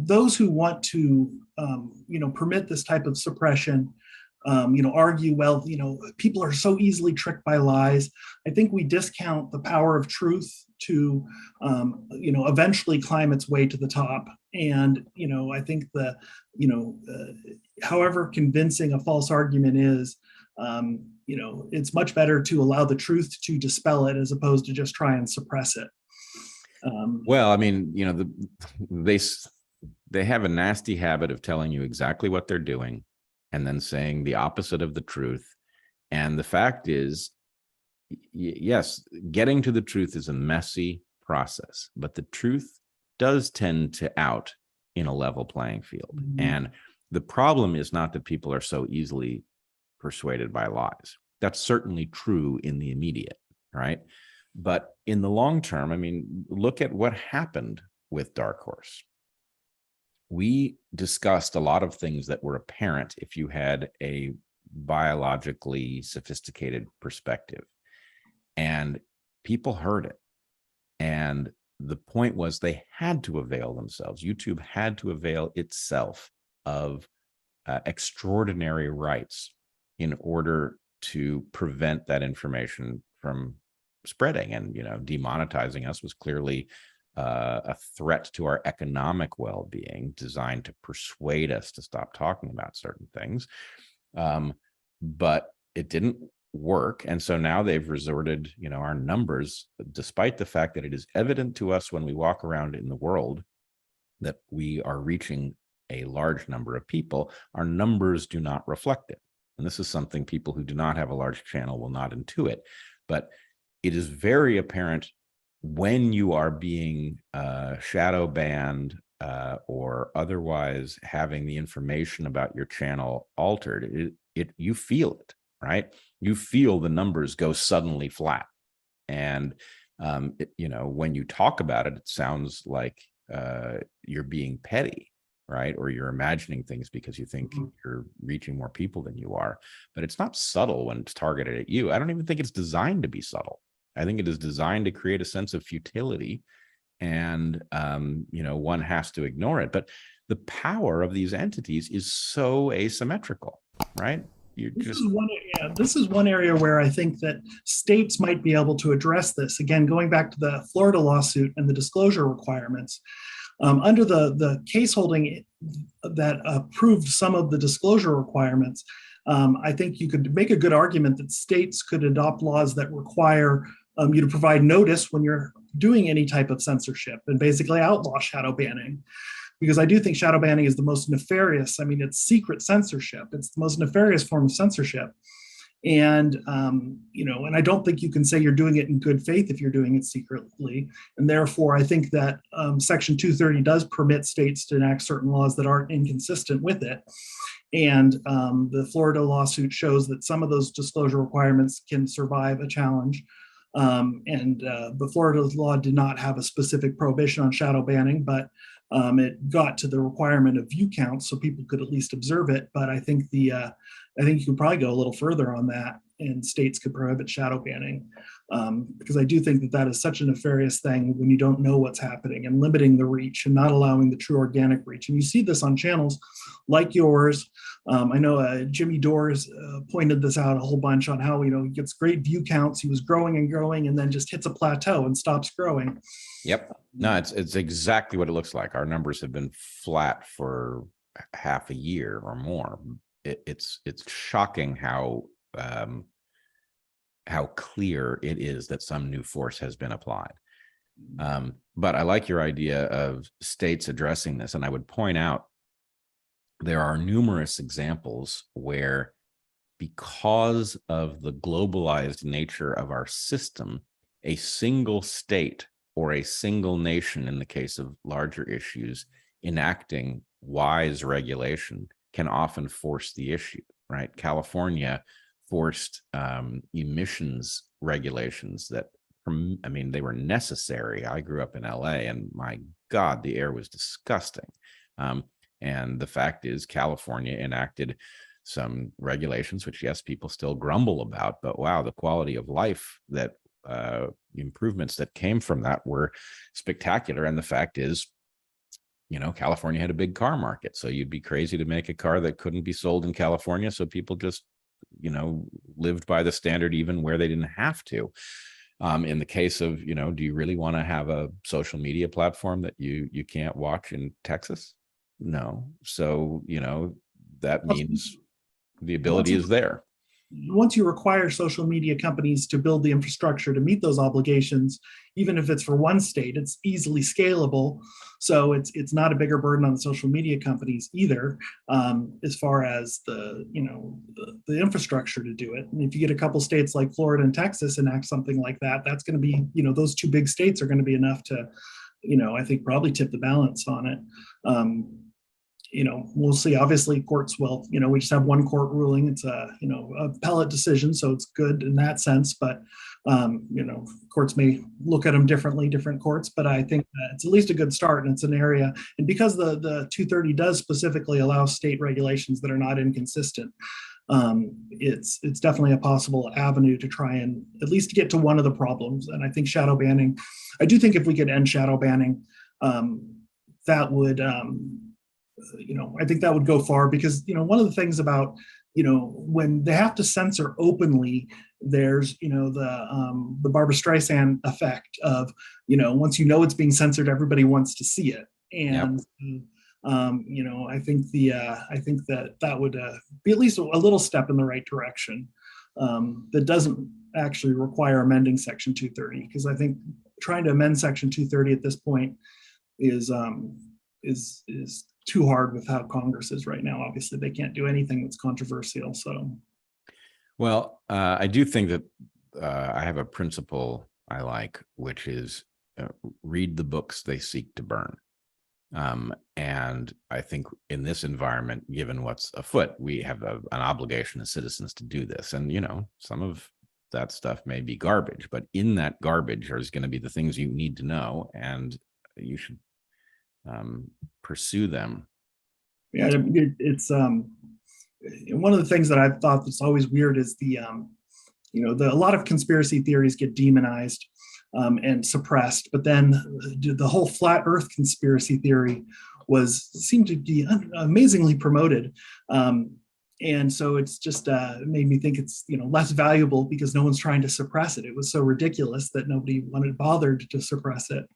those who want to, permit this type of suppression, argue, well, people are so easily tricked by lies. I think we discount the power of truth to, eventually climb its way to the top. And, I think however convincing a false argument is, it's much better to allow the truth to dispel it as opposed to just try and suppress it. Well, I mean, they have a nasty habit of telling you exactly what they're doing and then saying the opposite of the truth. And the fact is, yes, getting to the truth is a messy process, but the truth does tend to out in a level playing field. Mm-hmm. And the problem is not that people are so easily persuaded by lies. That's certainly true in the immediate, right? But in the long term, I mean, look at what happened with DarkHorse. We discussed a lot of things that were apparent if you had a biologically sophisticated perspective, and people heard it. And the point was they had to avail themselves. YouTube had to avail itself of extraordinary rights in order to prevent that information from spreading. And, demonetizing us was clearly a threat to our economic well-being, designed to persuade us to stop talking about certain things. But it didn't work. And so now they've resorted, our numbers, despite the fact that it is evident to us when we walk around in the world that we are reaching a large number of people, our numbers do not reflect it. And this is something people who do not have a large channel will not intuit. But it is very apparent when you are being shadow banned or otherwise having the information about your channel altered, you feel it, right? You feel the numbers go suddenly flat. And, when you talk about it, it sounds like you're being petty, right? Or you're imagining things because you think you're reaching more people than you are. But it's not subtle when it's targeted at you. I don't even think it's designed to be subtle. I think it is designed to create a sense of futility, and one has to ignore it. But the power of these entities is so asymmetrical, right? This is one area where I think that states might be able to address this. Again, going back to the Florida lawsuit and the disclosure requirements, under the case holding that approved some of the disclosure requirements, I think you could make a good argument that states could adopt laws that require you to provide notice when you're doing any type of censorship and basically outlaw shadow banning. Because I do think shadow banning is the most nefarious. I mean, it's secret censorship. It's the most nefarious form of censorship. And, and I don't think you can say you're doing it in good faith if you're doing it secretly. And therefore, I think that Section 230 does permit states to enact certain laws that aren't inconsistent with it. And the Florida lawsuit shows that some of those disclosure requirements can survive a challenge. The Florida law did not have a specific prohibition on shadow banning, but it got to the requirement of view counts so people could at least observe it. But I think I think you could probably go a little further on that, and states could prohibit shadow banning, because I do think that that is such a nefarious thing when you don't know what's happening, and limiting the reach and not allowing the true organic reach. And you see this on channels like yours. I know Jimmy Dore pointed this out a whole bunch on how, he gets great view counts. He was growing and growing and then just hits a plateau and stops growing. Yep. No, it's exactly what it looks like. Our numbers have been flat for half a year or more. It's shocking how clear it is that some new force has been applied. But I like your idea of states addressing this. And I would point out there are numerous examples where, because of the globalized nature of our system, a single state or a single nation, in the case of larger issues, enacting wise regulation can often force the issue, right? California forced emissions regulations that, they were necessary. I grew up in LA, and my God, the air was disgusting. And the fact is, California enacted some regulations, which, yes, people still grumble about, but wow, the quality of life that improvements that came from that were spectacular. And the fact is, California had a big car market. So you'd be crazy to make a car that couldn't be sold in California. So people just, lived by the standard even where they didn't have to. In the case of, do you really want to have a social media platform that you can't watch in Texas? No. So, that means the ability is there. Once you require social media companies to build the infrastructure to meet those obligations, even if it's for one state, it's easily scalable. So it's not a bigger burden on the social media companies either, as far as the infrastructure to do it. And if you get a couple states like Florida and Texas enact something like that, that's going to be, those two big states are going to be enough to, I think probably tip the balance on it. We'll see. Obviously, courts will, we just have one court ruling. It's a appellate decision, so it's good in that sense. But, courts may look at them differently, different courts. But I think it's at least a good start, and it's an area. And because the 230 does specifically allow state regulations that are not inconsistent, it's definitely a possible avenue to try and at least get to one of the problems. And I think shadow banning. I do think if we could end shadow banning, that would. I think that would go far because, one of the things about, when they have to censor openly, there's, the Barbara Streisand effect of, once it's being censored, everybody wants to see it. And, yep. I think that would be at least a little step in the right direction that doesn't actually require amending Section 230, because I think trying to amend Section 230 at this point is too hard with how Congress is right now. Obviously, they can't do anything that's controversial. So, well, I do think that I have a principle I like, which is read the books they seek to burn. And I think in this environment, given what's afoot, we have an obligation as citizens to do this. And, some of that stuff may be garbage, but in that garbage there's going to be the things you need to know, and you should pursue them. Yeah, it's one of the things that I've thought that's always weird is a lot of conspiracy theories get demonized and suppressed, but then the whole flat Earth conspiracy theory seemed to be amazingly promoted. And so it's just made me think it's less valuable because no one's trying to suppress it. It was so ridiculous that nobody bothered to suppress it.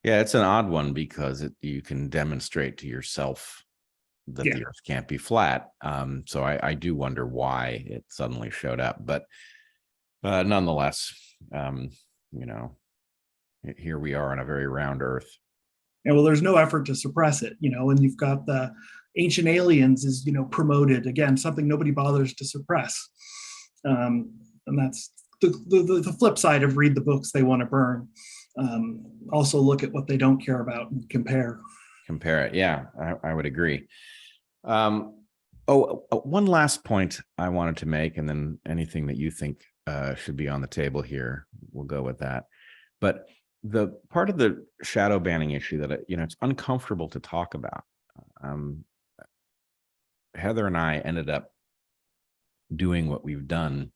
Yeah, it's an odd one because you can demonstrate to yourself that the Earth can't be flat. So I do wonder why it suddenly showed up. But nonetheless, here we are on a very round Earth. And well, there's no effort to suppress it, and you've got the ancient aliens is, promoted, again, something nobody bothers to suppress. And that's the flip side of read the books they want to burn. Also look at what they don't care about and compare it. Yeah, I would agree. One last point I wanted to make, and then anything that you think should be on the table here, we'll go with that. But the part of the shadow banning issue that it's uncomfortable to talk about. Heather and I ended up doing what we've done.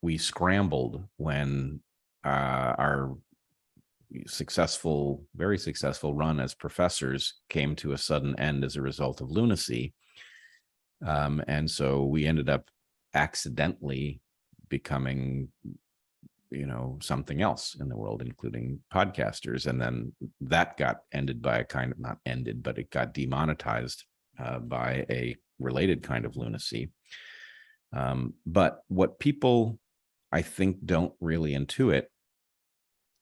We scrambled when our very successful run as professors came to a sudden end as a result of lunacy. And so we ended up accidentally becoming, something else in the world, including podcasters. And then that got ended by not ended, but it got demonetized by a related kind of lunacy. But what people, I think, don't really intuit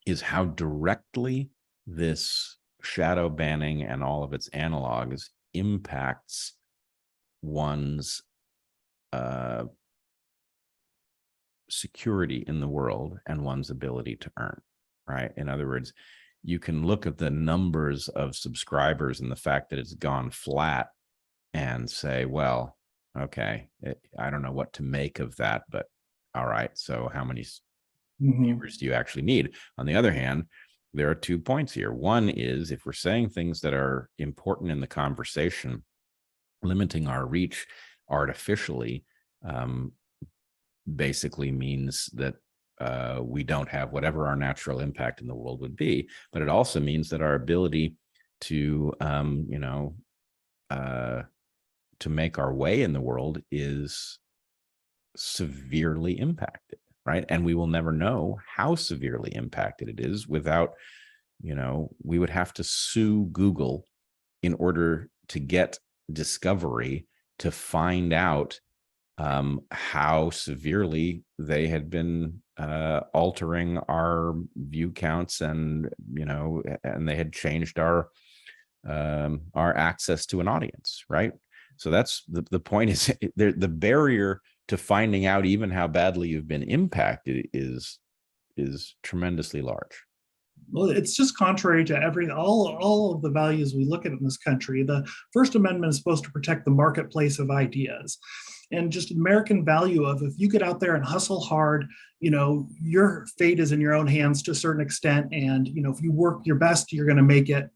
is how directly this shadow banning and all of its analogs impacts one's security in the world and one's ability to earn, right? In other words, you can look at the numbers of subscribers and the fact that it's gone flat and say, well, okay, I don't know what to make of that, but all right, so how many viewers do you actually need? On the other hand, there are 2 points here. One is, if we're saying things that are important in the conversation, limiting our reach artificially basically means that we don't have whatever our natural impact in the world would be, but it also means that our ability to to make our way in the world is severely impacted, right? And we will never know how severely impacted it is without, we would have to sue Google in order to get discovery to find out how severely they had been altering our view counts, and and they had changed our access to an audience, right? So that's the point is the barrier to finding out even how badly you've been impacted is tremendously large. Well, it's just contrary to all of the values we look at in this country. The First Amendment is supposed to protect the marketplace of ideas, and just American value of, if you get out there and hustle hard, your fate is in your own hands to a certain extent, and if you work your best, you're going to make it,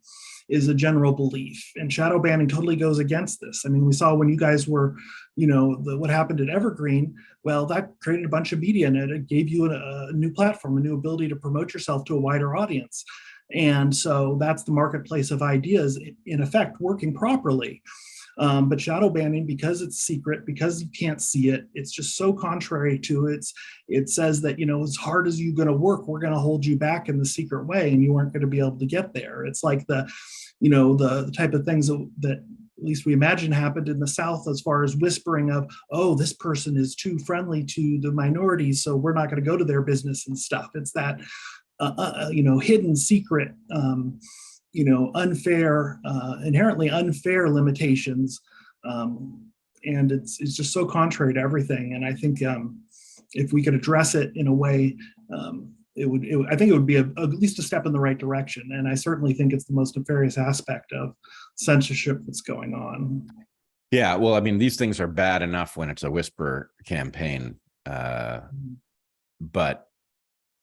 is a general belief. And shadow banning totally goes against this. I mean, we saw when you guys were, what happened at Evergreen, well, that created a bunch of media, and it gave you a new platform, a new ability to promote yourself to a wider audience. And so that's the marketplace of ideas, in effect, working properly. But shadow banning, because it's secret, because you can't see it, it's just so contrary to it says that, as hard as you're going to work, we're going to hold you back in the secret way, and you aren't going to be able to get there. It's like the type of things that at least we imagine happened in the South, as far as whispering of, oh, this person is too friendly to the minorities, so we're not going to go to their business and stuff. It's that, hidden secret, unfair, inherently unfair limitations. And it's just so contrary to everything. And I think if we could address it in a way, I think it would be at least a step in the right direction. And I certainly think it's the most nefarious aspect of censorship that's going on. Yeah, well, I mean, these things are bad enough when it's a whisper campaign, but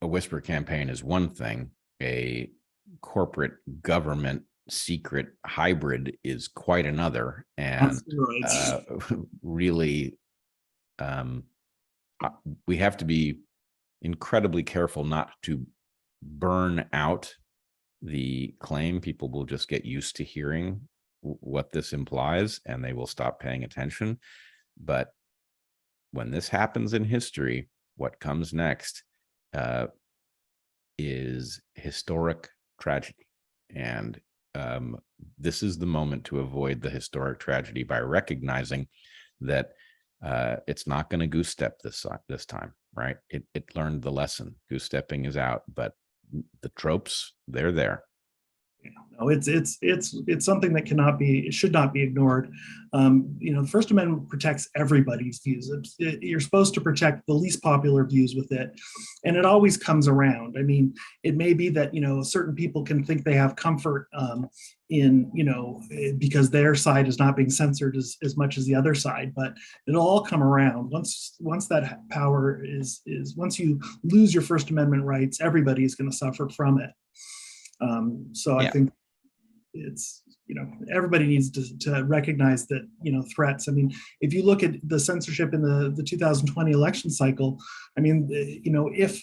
a whisper campaign is one thing. A corporate government secret hybrid is quite another, and really we have to be incredibly careful not to burn out the claim. People will just get used to hearing what this implies, and they will stop paying attention. But when this happens in history, what comes next is historic tragedy. And this is the moment to avoid the historic tragedy by recognizing that it's not going to goose step this time, right? It learned the lesson. Goose stepping is out, but the tropes, they're there. No, it's something that should not be ignored. The First Amendment protects everybody's views. You're supposed to protect the least popular views with it, and it always comes around. I mean, it may be that certain people can think they have comfort because their side is not being censored as much as the other side, but it'll all come around. Once that power is once you lose your First Amendment rights, everybody is going to suffer from it. So I think it's, everybody needs to recognize that, threats. I mean, if you look at the censorship in the 2020 election cycle, I mean, if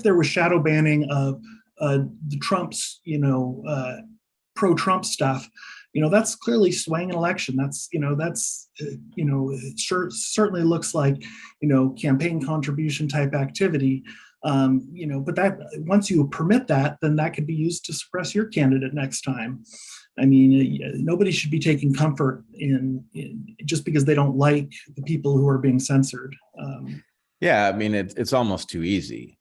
there was shadow banning of the Trump's, pro-Trump stuff, that's clearly swaying an election. It certainly looks like, campaign contribution type activity. But that, once you permit that, then that could be used to suppress your candidate next time. I mean, nobody should be taking comfort in just because they don't like the people who are being censored. Yeah, I mean, it's almost too easy.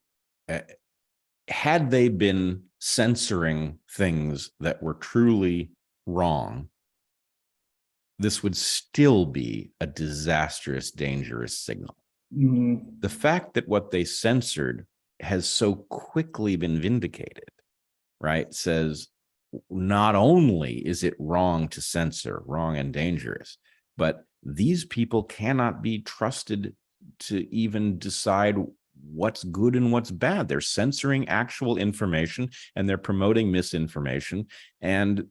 Had they been censoring things that were truly wrong, this would still be a disastrous, dangerous signal. Mm-hmm. The fact that what they censored has so quickly been vindicated, right, says not only is it wrong to censor, wrong and dangerous, but these people cannot be trusted to even decide what's good and what's bad. They're censoring actual information and they're promoting misinformation. And,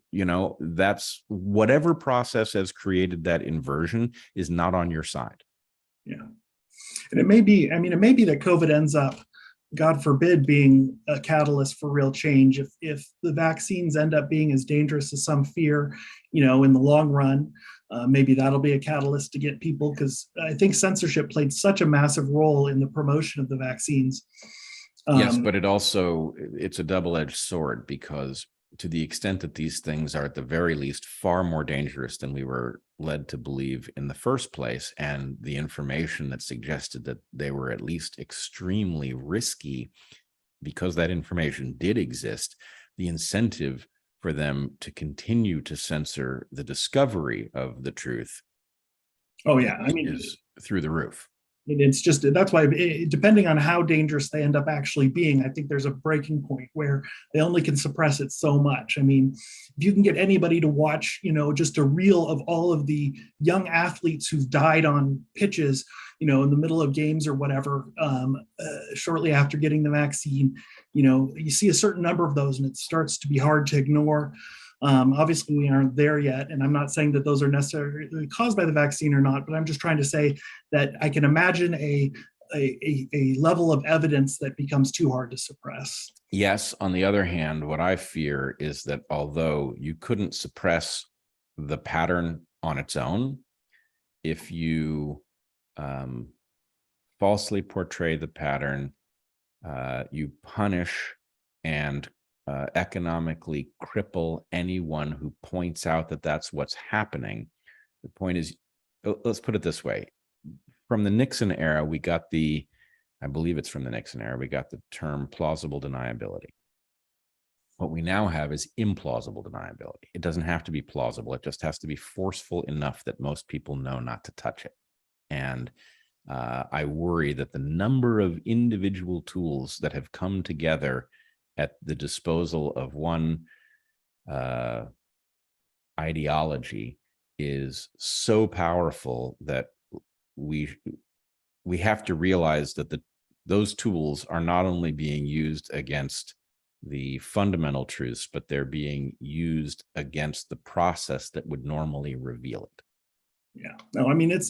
that's whatever process has created that inversion is not on your side. Yeah. And it may be that COVID ends up God forbid, being a catalyst for real change. If the vaccines end up being as dangerous as some fear, in the long run, maybe that'll be a catalyst to get people, because I think censorship played such a massive role in the promotion of the vaccines. Yes, but it's a double-edged sword, because to the extent that these things are at the very least far more dangerous than we were led to believe in the first place, and the information that suggested that they were at least extremely risky, because that information did exist, the incentive for them to continue to censor the discovery of the truth is through the roof. It's just, that's why, depending on how dangerous they end up actually being, I think there's a breaking point where they only can suppress it so much. I mean, if you can get anybody to watch, just a reel of all of the young athletes who've died on pitches, in the middle of games or whatever, shortly after getting the vaccine, you see a certain number of those, and it starts to be hard to ignore. Obviously, we aren't there yet, and I'm not saying that those are necessarily caused by the vaccine or not, but I'm just trying to say that I can imagine a level of evidence that becomes too hard to suppress. Yes. On the other hand, what I fear is that although you couldn't suppress the pattern on its own, if you falsely portray the pattern, you punish and economically cripple anyone who points out that that's what's happening. The point is, let's put it this way. From the Nixon era, I believe it's from the Nixon era, we got the term plausible deniability. What we now have is implausible deniability. It doesn't have to be plausible. It just has to be forceful enough that most people know not to touch it. And I worry that the number of individual tools that have come together at the disposal of one ideology is so powerful that we have to realize that those tools are not only being used against the fundamental truths, but they're being used against the process that would normally reveal it. Yeah, no, I mean, it's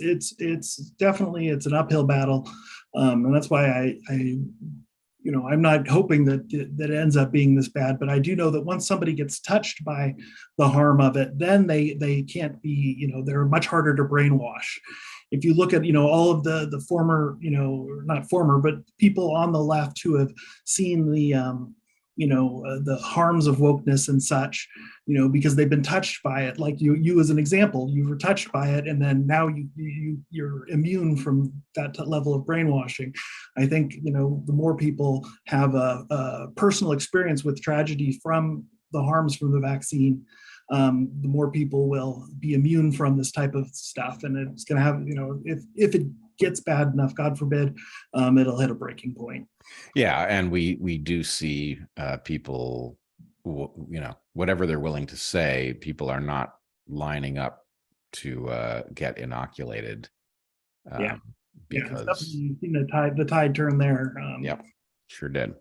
definitely, it's an uphill battle. And that's why I'm not hoping that it ends up being this bad, but I do know that once somebody gets touched by the harm of it, then they can't be, they're much harder to brainwash. If you look at, all of the former, not former, but people on the left who have seen the harms of wokeness and such, because they've been touched by it. Like you as an example, you were touched by it, and then now you're immune from that level of brainwashing. I think, the more people have a personal experience with tragedy from the harms from the vaccine, the more people will be immune from this type of stuff. And it's going to have, if it gets bad enough, God forbid, it'll hit a breaking point. Yeah, and we do see people, whatever they're willing to say, people are not lining up to get inoculated. Because you've seen the tide turn there. Yep, sure did.